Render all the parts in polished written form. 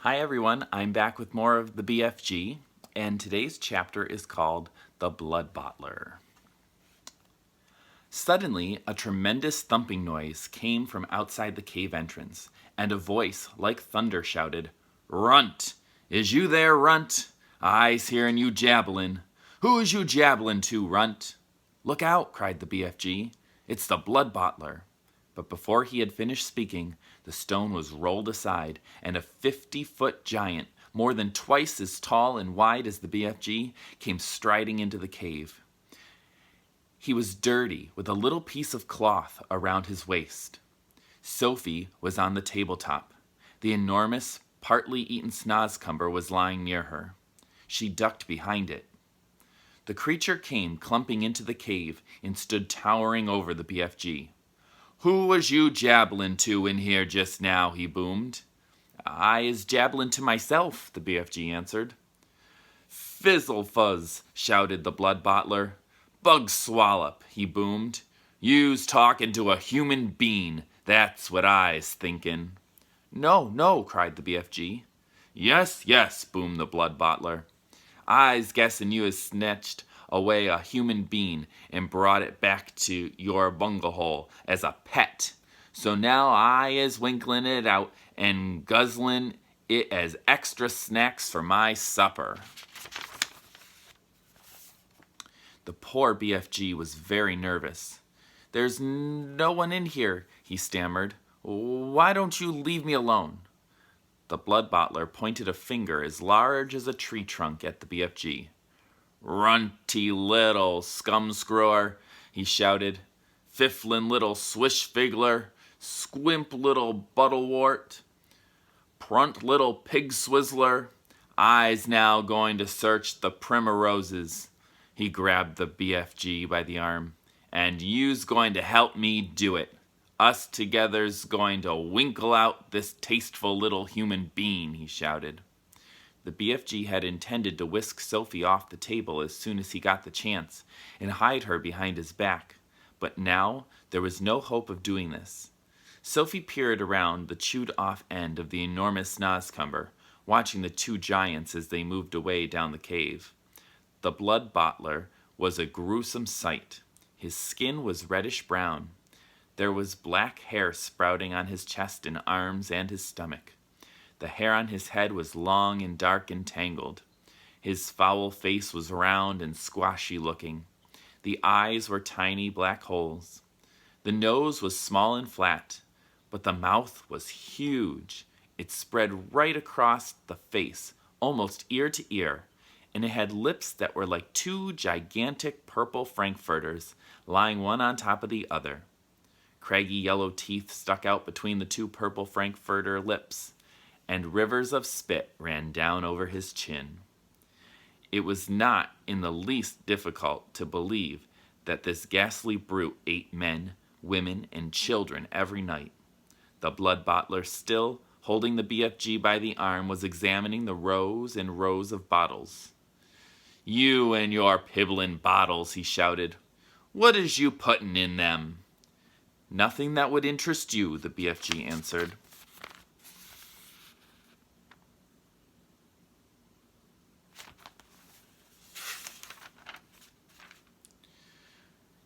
Hi everyone, I'm back with more of the BFG, and today's chapter is called The Blood Bottler. Suddenly, a tremendous thumping noise came from outside the cave entrance, and a voice like thunder shouted, "Runt! Is you there, Runt? I's hearin' you jabblin'. Who is you jabblin' to, Runt?" "Look out!" cried the BFG. "It's the Blood Bottler." But before he had finished speaking, the stone was rolled aside, and a 50-foot giant, more than twice as tall and wide as the BFG, came striding into the cave. He was dirty, with a little piece of cloth around his waist. Sophie was on the tabletop. The enormous, partly eaten snozcumber was lying near her. She ducked behind it. The creature came clumping into the cave and stood towering over the BFG. "Who was you jabblin' to in here just now?" he boomed. "I is jabblin' to myself," the BFG answered. "Fizzle fuzz," shouted the Blood Bottler. "Bug swallop," he boomed. "You's talkin' to a human bein', that's what I's thinkin'." "No, no," cried the BFG. "Yes, yes," boomed the Blood Bottler. "I's guessin' you has snatched away a human bein' and brought it back to your bunglehole as a pet. So now I is winklin' it out and guzzlin' it as extra snacks for my supper." The poor BFG was very nervous. "There's no one in here," he stammered. "Why don't you leave me alone?" The Blood Bottler pointed a finger as large as a tree trunk at the BFG. "Runty little scumscrewer," he shouted. "Fifflin' little swishfigler, squimp little buttlewort, prunt little pig swizzler. I's now going to search the primroses." He grabbed the BFG by the arm. "And you's going to help me do it. Us together's going to winkle out this tasteful little human being," he shouted. The BFG had intended to whisk Sophie off the table as soon as he got the chance and hide her behind his back, but now there was no hope of doing this. Sophie peered around the chewed-off end of the enormous snozcumber, watching the two giants as they moved away down the cave. The Blood Bottler was a gruesome sight. His skin was reddish-brown. There was black hair sprouting on his chest and arms and his stomach. The hair on his head was long and dark and tangled. His foul face was round and squashy-looking. The eyes were tiny black holes. The nose was small and flat, but the mouth was huge. It spread right across the face, almost ear to ear, and it had lips that were like two gigantic purple frankfurters lying one on top of the other. Craggy yellow teeth stuck out between the two purple frankfurter lips, and rivers of spit ran down over his chin. It was not in the least difficult to believe that this ghastly brute ate men, women, and children every night. The Blood Bottler, still holding the BFG by the arm, was examining the rows and rows of bottles. "You and your pibblin' bottles," he shouted. "What is you puttin' in them?" "Nothing that would interest you," the BFG answered.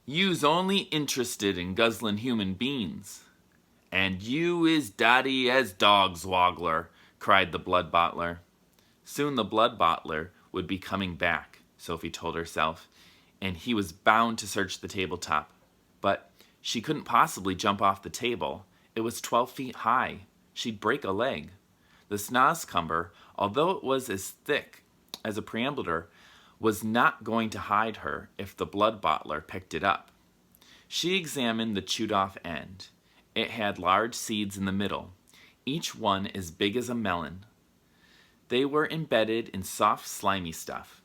"You's only interested in guzzlin' human beings." "And you is dotty as Dogswoggler," cried the Blood Bottler. Soon the Blood Bottler would be coming back, Sophie told herself, and he was bound to search the tabletop. But she couldn't possibly jump off the table. It was 12 feet high. She'd break a leg. The snozcumber, although it was as thick as a perambulator, was not going to hide her if the Blood Bottler picked it up. She examined the chewed-off end. It had large seeds in the middle, each one as big as a melon. They were embedded in soft, slimy stuff.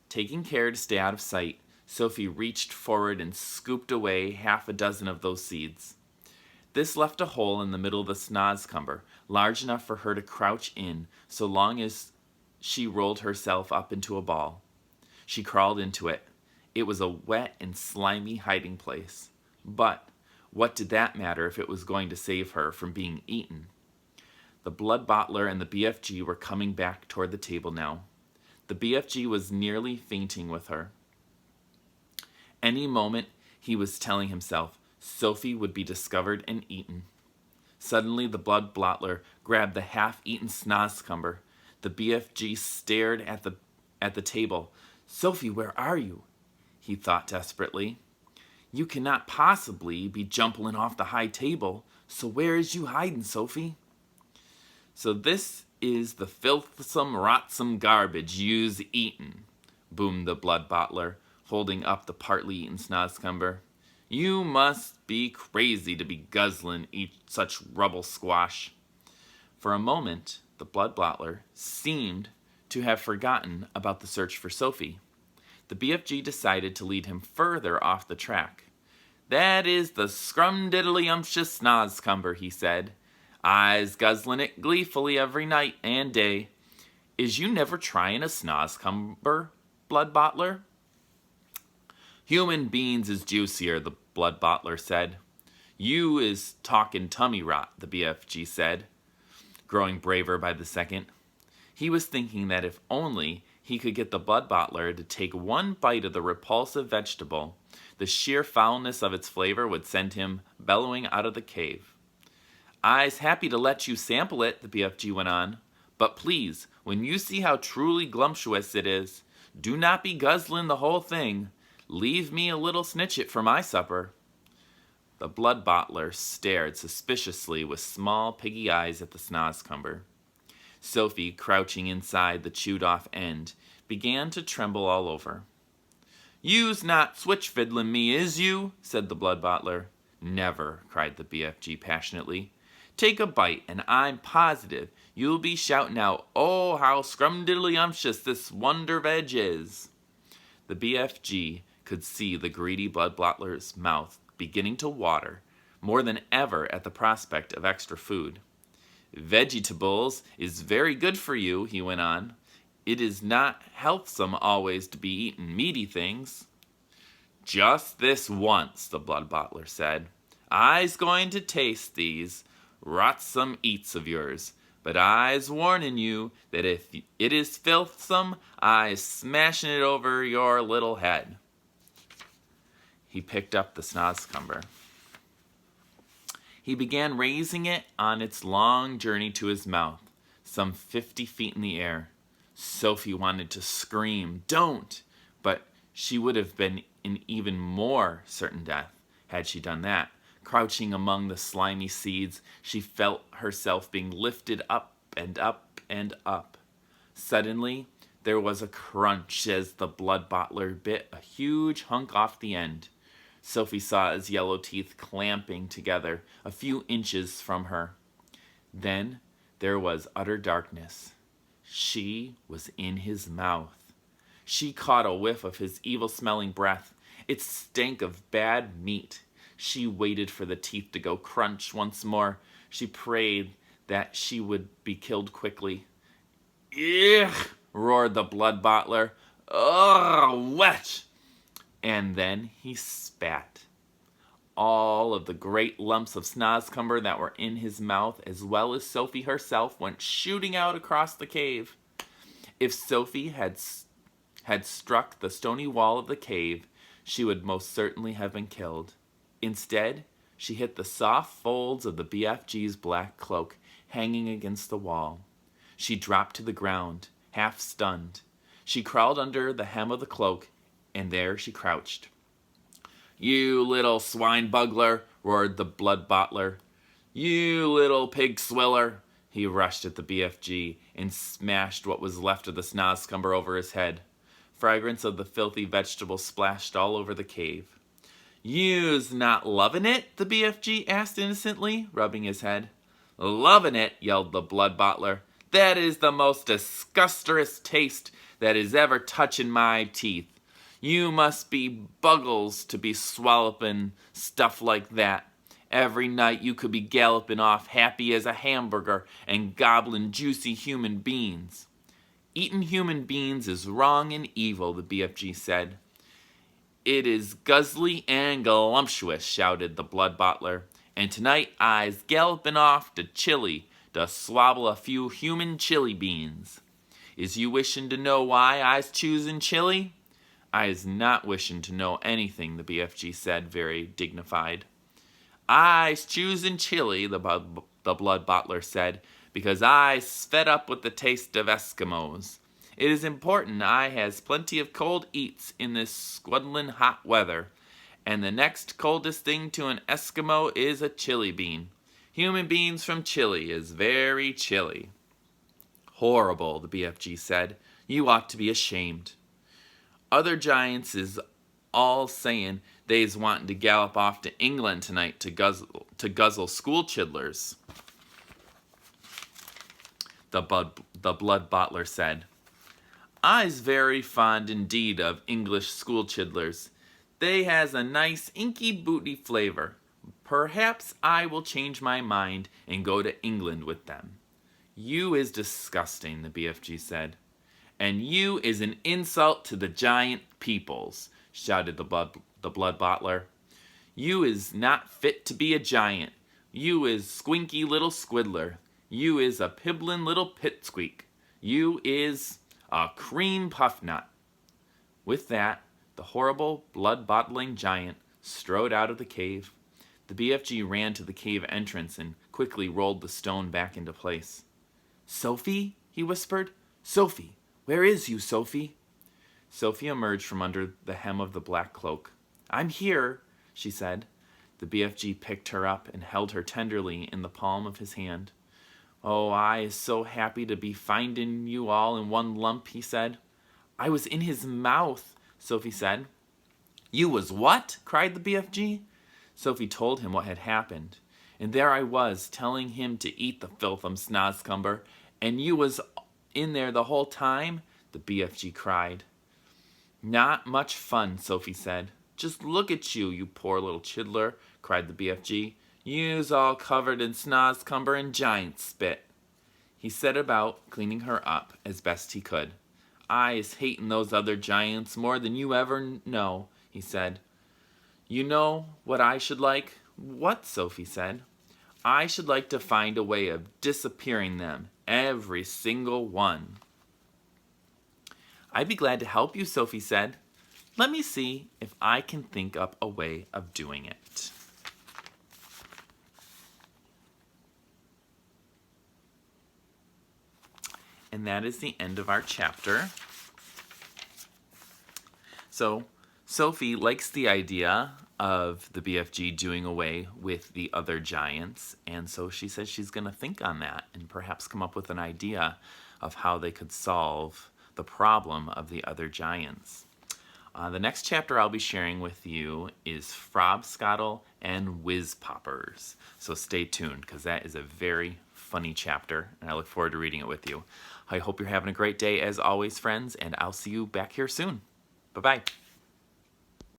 Taking care to stay out of sight, Sophie reached forward and scooped away half a dozen of those seeds. This left a hole in the middle of the snozcumber, large enough for her to crouch in so long as she rolled herself up into a ball. She crawled into it. It was a wet and slimy hiding place. But what did that matter if it was going to save her from being eaten? The blood bottler and the BFG were coming back toward the table now. The BFG was nearly fainting with her. Any moment, he was telling himself, Sophie would be discovered and eaten. Suddenly, the blood bottler grabbed the half-eaten snozcumber. The BFG stared at the table. Sophie, where are you? He thought desperately. You cannot possibly be jumping off the high table, so where is you hiding, Sophie? So this is the filthsome, rotsome garbage you's eatin', boomed the blood bottler, holding up the partly eaten snozcumber. You must be crazy to be guzzling such rubble squash. For a moment, the blood bottler seemed to have forgotten about the search for Sophie. The BFG decided to lead him further off the track. That is the scrumdiddlyumptious snozcumber, he said. I's guzzlin' it gleefully every night and day. Is you never tryin' a snozcumber, blood bottler? Human beans is juicier, the blood bottler said. You is talkin' tummy rot, the BFG said, growing braver by the second. He was thinking that if only he could get the blood bottler to take one bite of the repulsive vegetable, the sheer foulness of its flavor would send him bellowing out of the cave. I's happy to let you sample it, the BFG went on, but please, when you see how truly glumptuous it is, do not be guzzling the whole thing. Leave me a little snitchet for my supper. The blood bottler stared suspiciously with small piggy eyes at the snozcumber. Sophie, crouching inside the chewed-off end, began to tremble all over. You's not switch-fiddlin' me, is you? Said the blood bottler. Never, cried the BFG passionately. Take a bite, and I'm positive you'll be shouting out, oh, how scrumdiddlyumptious this wonder veg is. The BFG could see the greedy blood bottler's mouth beginning to water more than ever at the prospect of extra food. Vegetables is very good for you, he went on. It is not healthsome always to be eating meaty things. Just this once, the blood bottler said. I's going to taste these rotsome eats of yours, but I's warning you that if it is filthsome, I's smashing it over your little head. He picked up the snozcumber. He began raising it on its long journey to his mouth, some 50 feet in the air. Sophie wanted to scream, don't, but she would have been in even more certain death had she done that. Crouching among the slimy seeds, she felt herself being lifted up and up and up. Suddenly, there was a crunch as the blood bottler bit a huge hunk off the end. Sophie saw his yellow teeth clamping together a few inches from her. Then there was utter darkness. She was in his mouth. She caught a whiff of his evil-smelling breath. It stank of bad meat. She waited for the teeth to go crunch once more. She prayed that she would be killed quickly. Ugh! Roared the blood bottler. Ugh! Wet! And then he spat. All of the great lumps of snozcumber that were in his mouth, as well as Sophie herself, went shooting out across the cave. If Sophie had struck the stony wall of the cave, she would most certainly have been killed. Instead, she hit the soft folds of the BFG's black cloak hanging against the wall. She dropped to the ground, half stunned. She crawled under the hem of the cloak, and there she crouched. You little swine bugler, roared the blood bottler. You little pig swiller. He rushed at the BFG and smashed what was left of the snozcumber over his head. Fragrance of the filthy vegetable splashed all over the cave. You's not lovin' it? The BFG asked innocently, rubbing his head. Lovin' it, yelled the blood bottler. That is the most disgusterous taste that is ever touchin' my teeth. You must be buggles to be swallowin' stuff like that. Every night you could be gallopin' off happy as a hamburger and gobblin' juicy human beans. Eatin' human beans is wrong and evil, the BFG said. It is guzzly and glumptuous, shouted the blood bottler. And tonight I's gallopin' off to Chile to swabble a few human chili beans. Is you wishing to know why I's choosing chili? I is not wishing to know anything, the BFG said, very dignified. I's choosing chili, the blood bottler said, because I's fed up with the taste of Eskimos. It is important I has plenty of cold eats in this squaddling hot weather, and the next coldest thing to an Eskimo is a chili bean. Human beans from Chile is very chilly. Horrible, the BFG said. You ought to be ashamed. Other giants is all saying they's wanting to gallop off to England tonight to guzzle school chidlers. The blood bottler said. I's very fond indeed of English school chidlers. They has a nice inky booty flavor. Perhaps I will change my mind and go to England with them. You is disgusting, the BFG said. And you is an insult to the giant peoples, shouted the blood bottler. You is not fit to be a giant. You is squinky little squiddler. You is a pibblin' little pitsqueak. You is a cream puff nut. With that, the horrible, blood-bottling giant strode out of the cave. The BFG ran to the cave entrance and quickly rolled the stone back into place. Sophie, he whispered. Sophie, where is you, Sophie? Sophie emerged from under the hem of the black cloak. I'm here, she said. The BFG picked her up and held her tenderly in the palm of his hand. Oh, I is so happy to be finding you all in one lump, he said. I was in his mouth, Sophie said. You was what? Cried the BFG. Sophie told him what had happened. And there I was, telling him to eat the filthum snozcumber, and you was in there the whole time? The BFG cried. Not much fun, Sophie said. Just look at you, you poor little chidler, cried the BFG. You's all covered in snozcumber and giant spit. He set about cleaning her up as best he could. I is hating those other giants more than you ever know, he said. You know what I should like? What? Sophie said. I should like to find a way of disappearing them, every single one. I'd be glad to help you, Sophie said. Let me see if I can think up a way of doing it. And that is the end of our chapter. So, Sophie likes the idea of the BFG doing away with the other giants, and so she says she's going to think on that and perhaps come up with an idea of how they could solve the problem of the other giants. The next chapter I'll be sharing with you is Frobscottle and Whiz Poppers. So stay tuned, because that is a very funny chapter, and I look forward to reading it with you. I hope you're having a great day as always, friends, and I'll see you back here soon. Bye-bye.